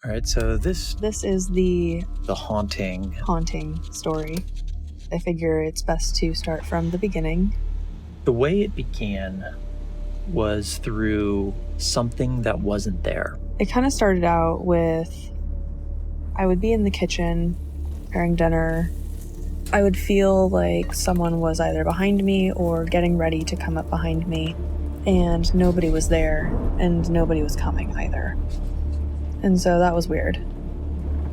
All right, so this is the haunting story. I figure it's best to start from the beginning. The way it began was through something that wasn't there. It kind of started out with, I would be in the kitchen preparing dinner. I would feel like someone was either behind me or getting ready to come up behind me, and nobody was there, and nobody was coming either. And so that was weird.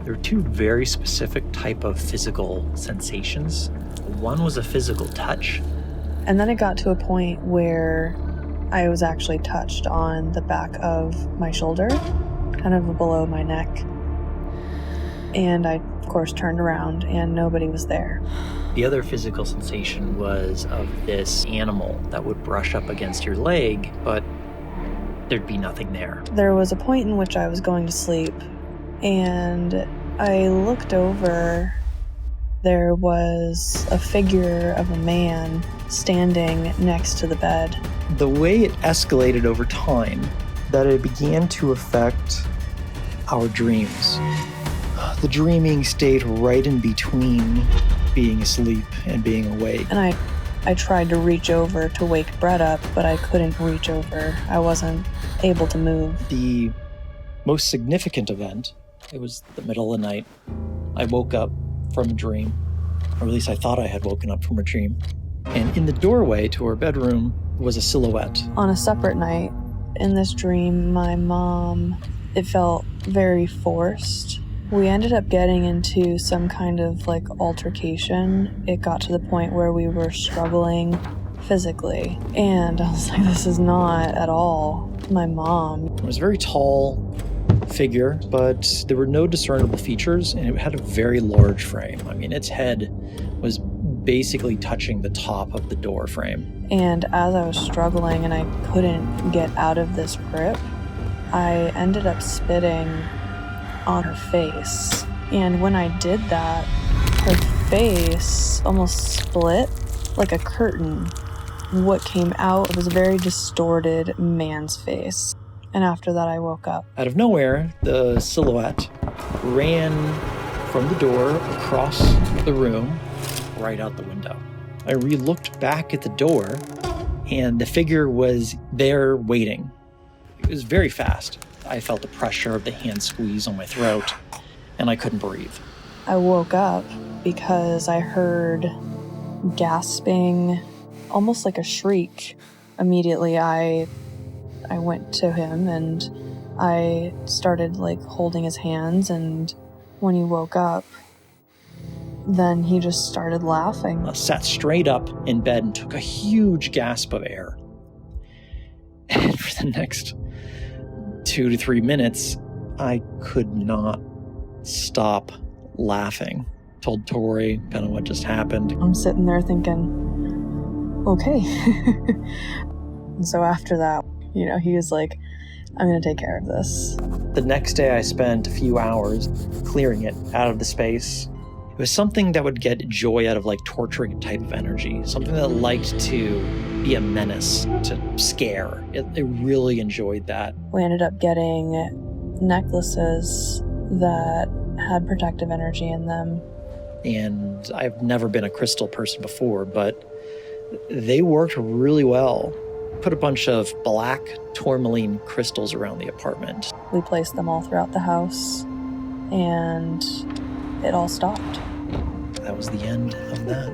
There were two very specific type of physical sensations. One was a physical touch. And then it got to a point where I was actually touched on the back of my shoulder, kind of below my neck. And I, of course, turned around and nobody was there. The other physical sensation was of this animal that would brush up against your leg, but there'd be nothing there. There was a point in which I was going to sleep, and I looked over. There was a figure of a man standing next to the bed. The way it escalated over time, that it began to affect our dreams. The dreaming stayed right in between being asleep and being awake. And I tried to reach over to wake Brett up, but I couldn't reach over. I wasn't able to move. The most significant event, it was the middle of the night. I woke up from a dream, or at least I thought I had woken up from a dream. And in the doorway to our bedroom was a silhouette. On a separate night, in this dream, my mom, it felt very forced. We ended up getting into some kind of altercation. It got to the point where we were struggling physically. And I was like, this is not at all my mom. It was a very tall figure, but there were no discernible features, and it had a very large frame. I mean, its head was basically touching the top of the door frame. And as I was struggling and I couldn't get out of this grip, I ended up spitting on her face. And when I did that, her face almost split like a curtain. What came out was a very distorted man's face. And after that, I woke up. Out of nowhere, the silhouette ran from the door across the room, right out the window. I re-looked back at the door, and the figure was there waiting. It was very fast. I felt the pressure of the hand squeeze on my throat, and I couldn't breathe. I woke up because I heard gasping, almost like a shriek. Immediately, I went to him and I started holding his hands, and when he woke up, then he just started laughing. I sat straight up in bed and took a huge gasp of air. And for the next 2 to 3 minutes, I could not stop laughing. Told Tori kind of what just happened. I'm sitting there thinking, okay. And so after that, he was like, I'm going to take care of this. The next day, I spent a few hours clearing it out of the space. It was something that would get joy out of torturing type of energy, something that liked to be a menace, to scare. It really enjoyed that. We ended up getting necklaces that had protective energy in them. And I've never been a crystal person before, but they worked really well. Put a bunch of black tourmaline crystals around the apartment. We placed them all throughout the house, and it all stopped. That was the end of that.